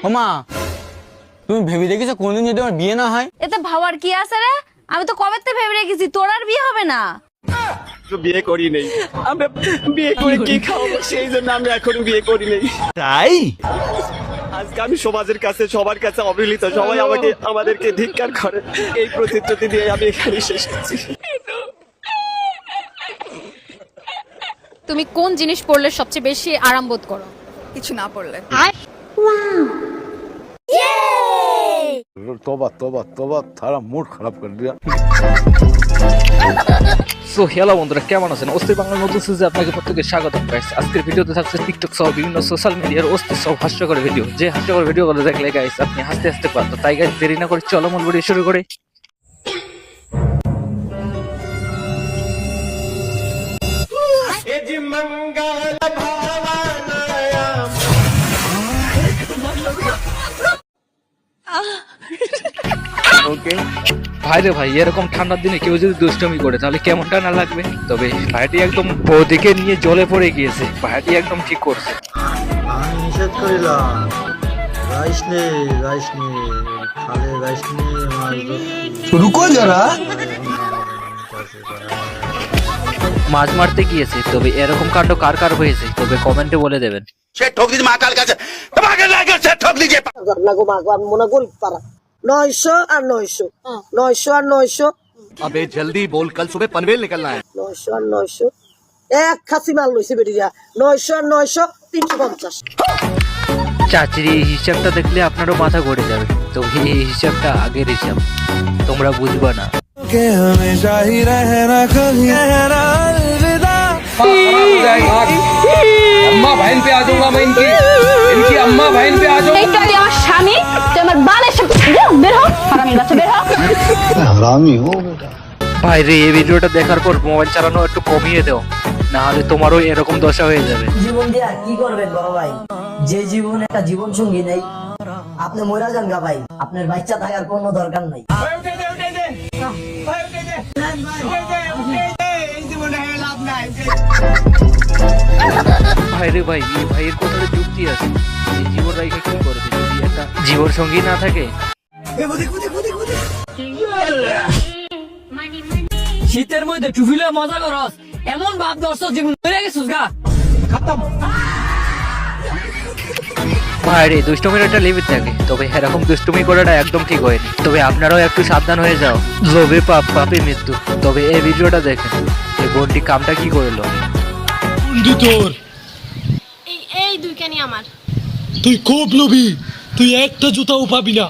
ওমা তুমি ভেবে দেখেছো কোনদিন যদি আমার বিয়ে না হয়? এতে ভাবার কি আছে রে? আমি তো কবে থেকে ভেবে রেখেছি তোর আর বিয়ে হবে না। তো বিয়ে করি নেই আমরা, বিয়ে করে কি খাবো সেই জন্য আমি এখনো বিয়ে করি নেই। তাই আজকে আমি সমাজের কাছে সবার কাছে অবহেলিত, সবাই আমাদেরকে ধিক্কার করে, এই প্রতিশ্রুতি দিয়ে আমি এখানে শেষ করছি। তুমি কোন জিনিস পড়লে সবচেয়ে বেশি আরাম বোধ করো? কিছু না পড়লে। तौबा तौबा तौबा थारा मूड खराब कर दिया। সো হ্যালো বন্ধুরা, কেমন আছেন? অস্থির বাংলা নতুন সিরিজে আপনাকে প্রত্যেককে স্বাগতম গাইস। আজকের ভিডিওতে থাকছে টিকটক সহ বিভিন্ন সোশ্যাল মিডিয়ার অস্থির সব হাস্যকর ভিডিও। যে হাস্যকর ভিডিওগুলো দেখলে গাইস আপনি হাসতে হাসতে পারতো। তাই গাইস দেরি না করে চলো মূল ভিডিও শুরু করি। ওকে ভাই রে ভাই, এরকম ঠান্ডার দিনে কেউ যদি দুষ্টমি করে তাহলে কেমনটা না লাগবে। তবে ভাইটি একদম বৌদিকে নিয়ে জলে পড়ে গিয়েছে, ভাইটি একদম ঠিক করছে। আমি নিষেধ করিলাম, রাইস নে খালে রাইস নে মাছ রুকো যারা মাছ মারতে গিয়েছে, তবে এরকম কাণ্ড কার কার হয়েছে তবে কমেন্টে বলে দেবেন। সে ঠক দিয়েছে মা কাল কাছে, তোমাকে লাগে সে ঠক দিয়েছে। লাগো মাগো আমি মনে করি পারা 900 আর 900 900 আর 900। अबे जल्दी बोल, कल सुबह पनवेल निकलना है। 900 আর 900 এক খাসি মাল লইছে বেটিয়া। 900 আর 900 350। চাচির এই হিসাবটা দেখলে আপনারও মাথা ঘুরে যাবে। তো এই হিসাবটা আগের হিসাব, তোমরা বুঝবা না। अम्मा बहन पे आ जाऊंगा मैं, इनकी अम्मा बहन पे आ जाऊंगा। এইটা আমার স্বামী, তুই আমার বালের সাথে বের হ, হারামি বাচ্চা বের হ। हरामी हो बेटा। ভাই রে, এই ভিডিওটা দেখার পর মোবাইল চালানো একটু কমিয়ে দাও, না হলে তোমারও এরকম দশা হয়ে যাবে। জীবন দিয়া কি করবেন বড় ভাই? যে জীবন একটা জীবন সঙ্গী নেই, আপনি মরা যান গা ভাই, আপনার বাচ্চা থাকার কোনো দরকার নাই। ভাই রে ভাই, এই ভাইয়ের কথাটা যুক্তি আছে। এই জীবন রাইখে কি করবে যদি একটা জীবন সঙ্গী না থাকে? শীতের মধ্যে টুফিলে মজা করস, এমন ভাব দর্শক জীবন মরে গেছিস গা। ভাই রে, দুষ্টুমির একটা লিমিট থাকে, তবে এরকম দুষ্টুমি করাটা একদম ঠিক হয়নি। তবে আপনারাও একটু সাবধান হয়ে যাও, লোভে পাপ পাপে মৃত্যু। তবে এই ভিডিওটা দেখেন, এই বোনটি কামটা কি করলো। তোর এই দুইখানি আমার। তুই খুব লোভী, তুই একটা জুতাও পাবি না।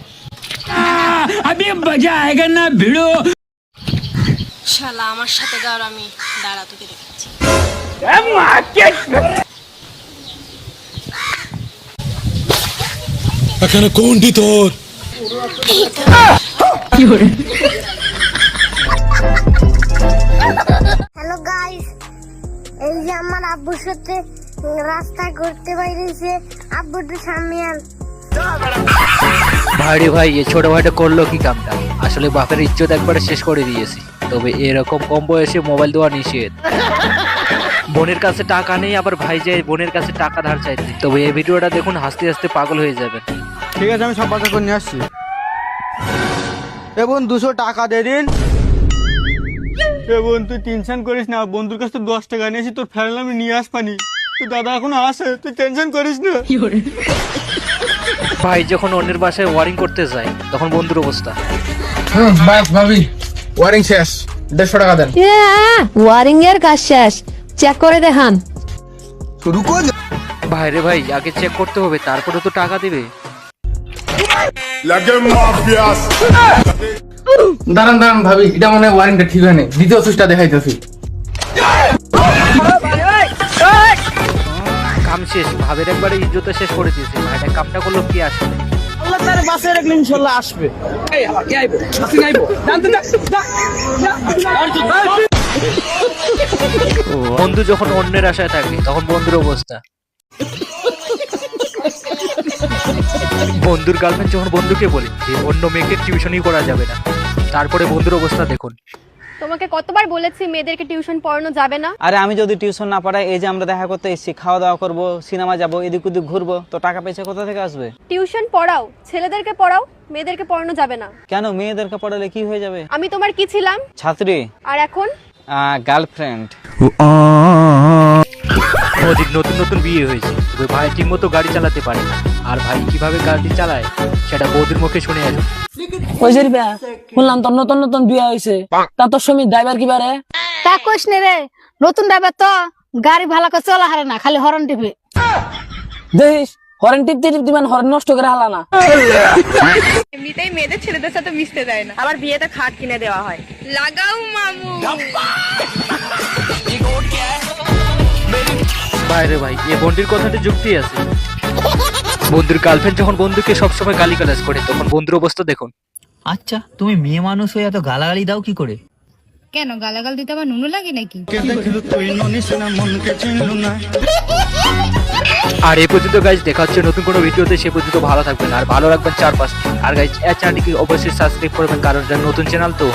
अभी मजा आएगा ना भिड़ो। শালা আমার সাথে গাওয়ার আমি দাঁড়া তোকে দেখাচ্ছি। এখানে কোনটি তোর? হ্যালো গাইস, এই যে আমার আব্বুর সাথে রাস্তায় ঘুরতে বাইরেছে, আব্বুর সামনে আন। ভাই রে ভাই, এই ছোট ভাইটা করলো কি কামটা? আসলে বাপের ইজ্জত একবারে শেষ করে দিয়েছি। তবে এরকম কম বয়সে মোবাইল দেওয়া নিষেধ। বোনের কাছে টাকা নেই, আবার ভাই যায় বোনের কাছে টাকা ধার চাইতে। তবে এই ভিডিওটা দেখুন, হাসতে হাসতে পাগল হয়ে যাবেন। ঠিক আছে, আমি সব বাজার করে নিয়ে আসছি। বোন 200 টাকা দে দিন। বোন তুই টেনশন করিস না, বন্ধুর কাছে 10 টাকা নিয়েছি, তোর ফেরাল আমি নিয়ে আসবানি। তুই দাদা এখন আসে, তুই টেনশন করিস না। ভাই যখন অন্যের বাসায় ওয়ারিং করতে যায় তখন বন্ধুর অবস্থা। বাস ভাবি, ওয়ারিং শেষ, 150 টাকা দেন। ওয়ারিং এর কাজ শেষ, চেক করে দেখান। রুকো ভাই রে ভাই, আগে চেক করতে হবে, তারপরে তো টাকা দিবে। দাঁড়ান দাঁড়ান ভাবি, এটা মনে হয় ওয়ারিংটা ঠিক হয় না, দ্বিতীয় সুইচটা দেখাইতেছি। কাম শেষ, ভাবের একবারে ইজ্জত শেষ করে দিয়েছে। ভাইটা কামটা করলো কি আসলে? আল্লাহ তার বাসে রাখলে ইনশাআল্লাহ আসবে। বন্ধু যখন অন্যের আশায় থাকে তখন বন্ধুর অবস্থা। বন্ধুর গার্লফ্রেন্ড যখন বন্ধুকে বলে যে অন্য মেয়েকে টিউশনই করা যাবে না, তারপরে বন্ধুর অবস্থা দেখুন। তোমাকে কতবার বলেছি মেয়েদেরকে টিউশন পড়ানো যাবে না। আরে আমি যদি টিউশন না পড়াই, এই যে আমরা দেখা করতে এসেছি, খাওয়া দাওয়া করবো, সিনেমা যাবো, এদিক ওদিক ঘুরবো, তো টাকা পয়সা কোথা থেকে আসবে? টিউশন পড়াও, ছেলেদেরকে পড়াও, মেয়েদেরকে পড়ানো যাবে না। কেন, মেয়েদেরকে পড়ালে কি হয়ে যাবে? আমি তোমার কি ছিলাম? ছাত্রী। আর এখন? গার্লফ্রেন্ড। ওদের নতুন নতুন বিয়ে হয়েছে, তবে ভাই ঠিক মতো গাড়ি চালাতে পারে না। আর ভাই কিভাবে গাড়ি চালায় সেটা বৌদির মুখে শুনে আসো। ওই যে শুনলাম তোর নতুন নতুন বিয়ে হয়েছে, তা তোর স্বামী ড্রাইভার কি পারে? তা কোশ নে রে, নতুন ড্রাইভার তো গাড়ি ভালো করে চলা হারে না, খালি হর্ন টিপে। দেখিস হরেন টিপতে টিপতে মানে হরেন নষ্ট করে হালা না। এমনিতেই মেয়েদের ছেলেদের সাথে মিশতে দেয় না, আবার বিয়েতে খাট কিনে দেওয়া হয়। লাগাও মামু। বাইরে ভাই, এই বন্ধুর কথাতে যুক্তি আছে। বন্ধুর গার্লফ্রেন্ড যখন বন্ধুকে সবসময় গালিগালাজ করে, তখন বন্ধুর অবস্থা দেখুন। আচ্ছা, তুমি মেয়ে মানুষ হয়ে এত গালাগালি দাও কি করে? কেন গালাগাল দিতে আবার নুনু লাগে নাকি? আর এই পর্যন্ত গাইজ দেখা হচ্ছে নতুন কোনো ভিডিওতে, সে পর্যন্ত ভালো থাকবেন আর ভালো রাখবেন 4-5 দিন। আর গাইজ এই চ্যানেলটিকে অবশ্যই সাবস্ক্রাইব করবেন, কারণ এটা নতুন চ্যানেল তো।